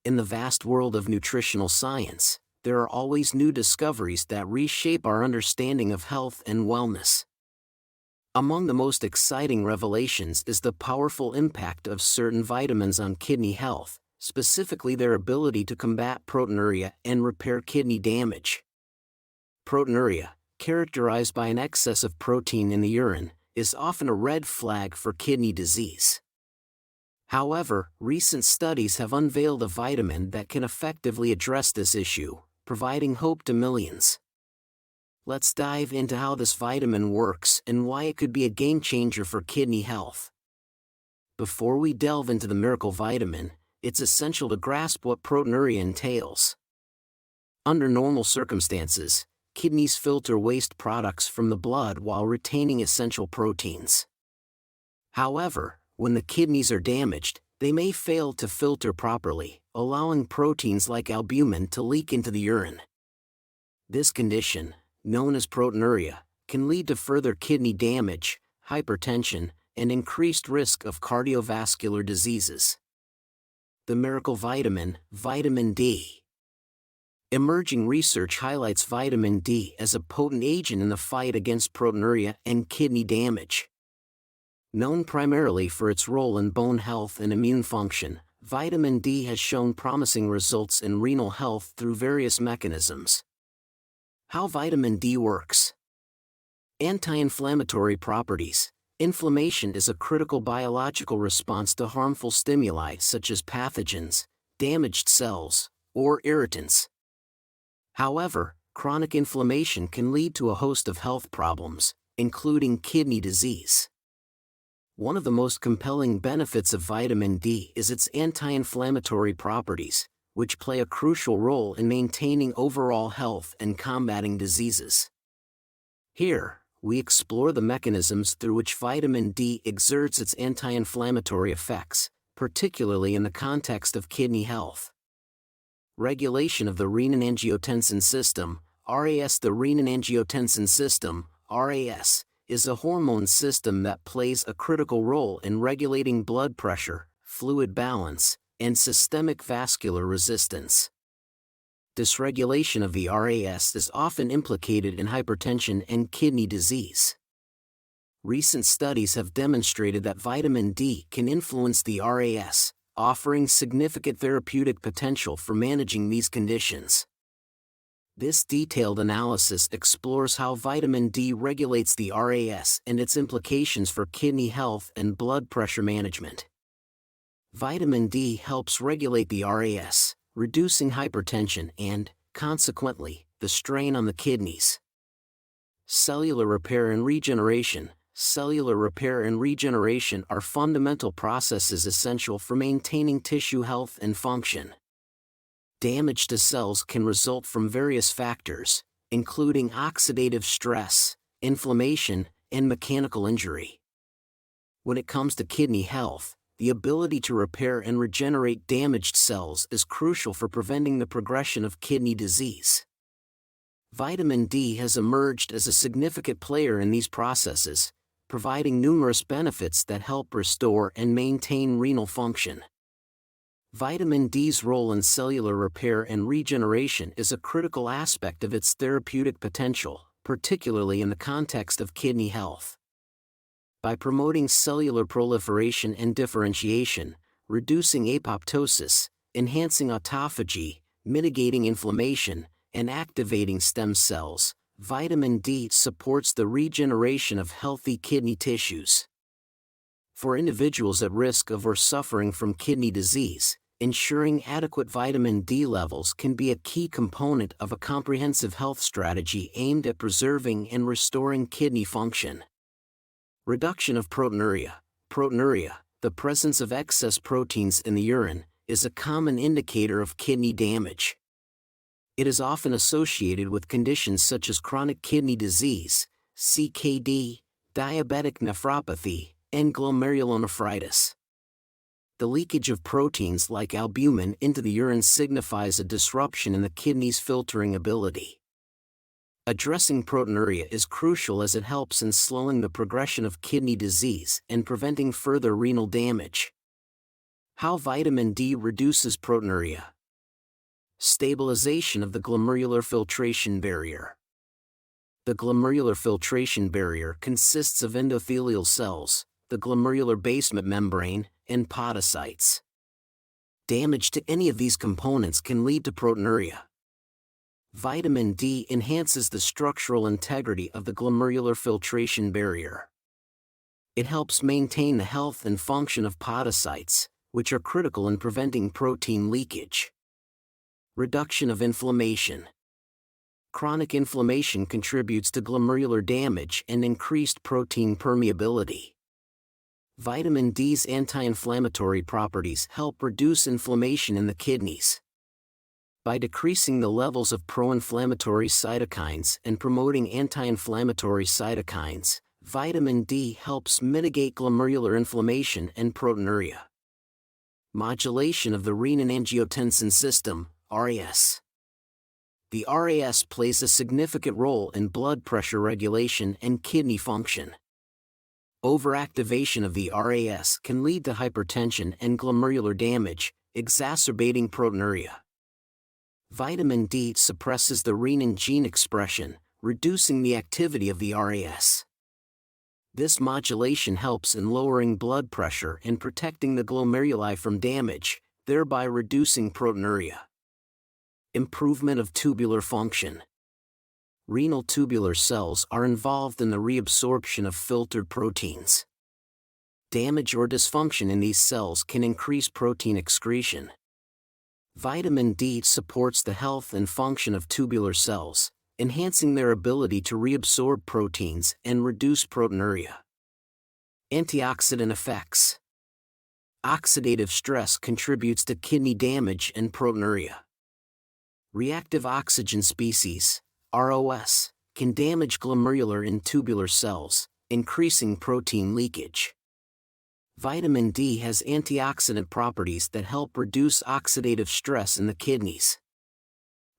In the vast world of nutritional science, there are always new discoveries that reshape our understanding of health and wellness. Among the most exciting revelations is the powerful impact of certain vitamins on kidney health, specifically their ability to combat proteinuria and repair kidney damage. Proteinuria, characterized by an excess of protein in the urine, is often a red flag for kidney disease. However, recent studies have unveiled a vitamin that can effectively address this issue, providing hope to millions. Let's dive into how this vitamin works and why it could be a game changer for kidney health. Before we delve into the miracle vitamin, it's essential to grasp what proteinuria entails. Under normal circumstances, kidneys filter waste products from the blood while retaining essential proteins. However, when the kidneys are damaged, they may fail to filter properly, allowing proteins like albumin to leak into the urine. This condition, known as proteinuria, can lead to further kidney damage, hypertension, and increased risk of cardiovascular diseases. The miracle vitamin, vitamin D. Emerging research highlights vitamin D as a potent agent in the fight against proteinuria and kidney damage. Known primarily for its role in bone health and immune function, vitamin D has shown promising results in renal health through various mechanisms. How vitamin D works. Anti-inflammatory properties. Inflammation is a critical biological response to harmful stimuli such as pathogens, damaged cells, or irritants. However, chronic inflammation can lead to a host of health problems, including kidney disease. One of the most compelling benefits of vitamin D is its anti-inflammatory properties, which play a crucial role in maintaining overall health and combating diseases. Here, we explore the mechanisms through which vitamin D exerts its anti-inflammatory effects, particularly in the context of kidney health. Regulation of the renin-angiotensin system, RAS. The renin-angiotensin system, RAS, is a hormone system that plays a critical role in regulating blood pressure, fluid balance, and systemic vascular resistance. Dysregulation of the RAS is often implicated in hypertension and kidney disease. Recent studies have demonstrated that vitamin D can influence the RAS, offering significant therapeutic potential for managing these conditions. This detailed analysis explores how vitamin D regulates the RAS and its implications for kidney health and blood pressure management. Vitamin D helps regulate the RAS, reducing hypertension and, consequently, the strain on the kidneys. Cellular repair and regeneration. Cellular repair and regeneration are fundamental processes essential for maintaining tissue health and function. Damage to cells can result from various factors, including oxidative stress, inflammation, and mechanical injury. When it comes to kidney health, the ability to repair and regenerate damaged cells is crucial for preventing the progression of kidney disease. Vitamin D has emerged as a significant player in these processes, providing numerous benefits that help restore and maintain renal function. Vitamin D's role in cellular repair and regeneration is a critical aspect of its therapeutic potential, particularly in the context of kidney health. By promoting cellular proliferation and differentiation, reducing apoptosis, enhancing autophagy, mitigating inflammation, and activating stem cells, vitamin D supports the regeneration of healthy kidney tissues. For individuals at risk of or suffering from kidney disease, ensuring adequate vitamin D levels can be a key component of a comprehensive health strategy aimed at preserving and restoring kidney function. Reduction of proteinuria. Proteinuria, the presence of excess proteins in the urine, is a common indicator of kidney damage. It is often associated with conditions such as chronic kidney disease, CKD, diabetic nephropathy, and glomerulonephritis. The leakage of proteins like albumin into the urine signifies a disruption in the kidney's filtering ability. Addressing proteinuria is crucial as it helps in slowing the progression of kidney disease and preventing further renal damage. How vitamin D reduces proteinuria. Stabilization of the glomerular filtration barrier. The glomerular filtration barrier consists of endothelial cells, the glomerular basement membrane, and podocytes. Damage to any of these components can lead to proteinuria. Vitamin D enhances the structural integrity of the glomerular filtration barrier. It helps maintain the health and function of podocytes, which are critical in preventing protein leakage. Reduction of inflammation. Chronic inflammation contributes to glomerular damage and increased protein permeability. Vitamin D's anti-inflammatory properties help reduce inflammation in the kidneys. By decreasing the levels of pro-inflammatory cytokines and promoting anti-inflammatory cytokines, vitamin D helps mitigate glomerular inflammation and proteinuria. Modulation of the renin-angiotensin system, RAS. The RAS plays a significant role in blood pressure regulation and kidney function. Overactivation of the RAS can lead to hypertension and glomerular damage, exacerbating proteinuria. Vitamin D suppresses the renin gene expression, reducing the activity of the RAS. This modulation helps in lowering blood pressure and protecting the glomeruli from damage, thereby reducing proteinuria. Improvement of tubular function. Renal tubular cells are involved in the reabsorption of filtered proteins. Damage or dysfunction in these cells can increase protein excretion. Vitamin D supports the health and function of tubular cells, enhancing their ability to reabsorb proteins and reduce proteinuria. Antioxidant effects. Oxidative stress contributes to kidney damage and proteinuria. Reactive oxygen species, ROS, can damage glomerular and tubular cells, increasing protein leakage. Vitamin D has antioxidant properties that help reduce oxidative stress in the kidneys.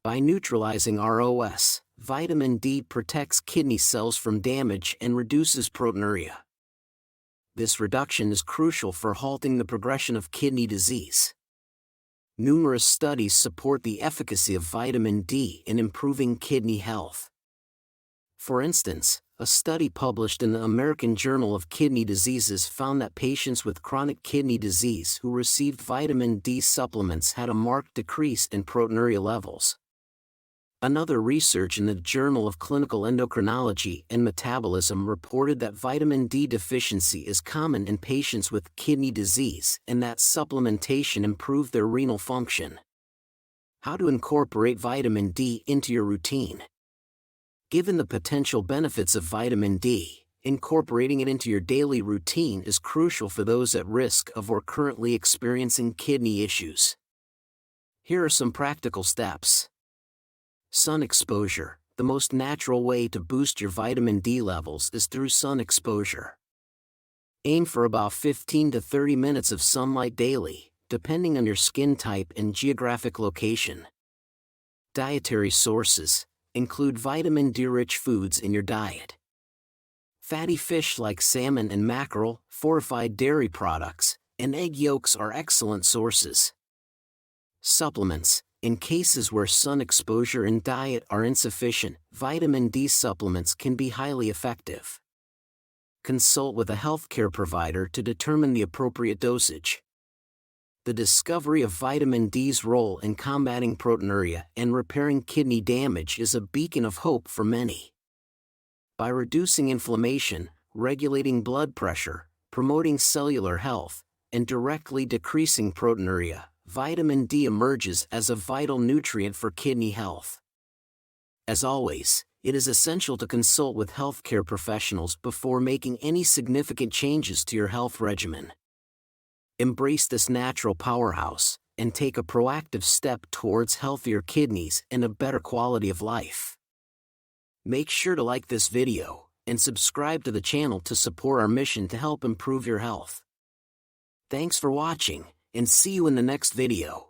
By neutralizing ROS, vitamin D protects kidney cells from damage and reduces proteinuria. This reduction is crucial for halting the progression of kidney disease. Numerous studies support the efficacy of vitamin D in improving kidney health. For instance, a study published in the American Journal of Kidney Diseases found that patients with chronic kidney disease who received vitamin D supplements had a marked decrease in proteinuria levels. Another research in the Journal of Clinical Endocrinology and Metabolism reported that vitamin D deficiency is common in patients with kidney disease and that supplementation improved their renal function. How to incorporate vitamin D into your routine. Given the potential benefits of vitamin D, incorporating it into your daily routine is crucial for those at risk of or currently experiencing kidney issues. Here are some practical steps. Sun exposure. The most natural way to boost your vitamin D levels is through sun exposure. Aim for about 15 to 30 minutes of sunlight daily, depending on your skin type and geographic location. Dietary sources. Include vitamin D-rich foods in your diet. Fatty fish like salmon and mackerel, fortified dairy products, and egg yolks are excellent sources. Supplements. In cases where sun exposure and diet are insufficient, vitamin D supplements can be highly effective. Consult with a healthcare provider to determine the appropriate dosage. The discovery of vitamin D's role in combating proteinuria and repairing kidney damage is a beacon of hope for many. By reducing inflammation, regulating blood pressure, promoting cellular health, and directly decreasing proteinuria, vitamin D emerges as a vital nutrient for kidney health. As always, it is essential to consult with healthcare professionals before making any significant changes to your health regimen. Embrace this natural powerhouse, and take a proactive step towards healthier kidneys and a better quality of life. Make sure to like this video, and subscribe to the channel to support our mission to help improve your health. Thanks for watching, and see you in the next video.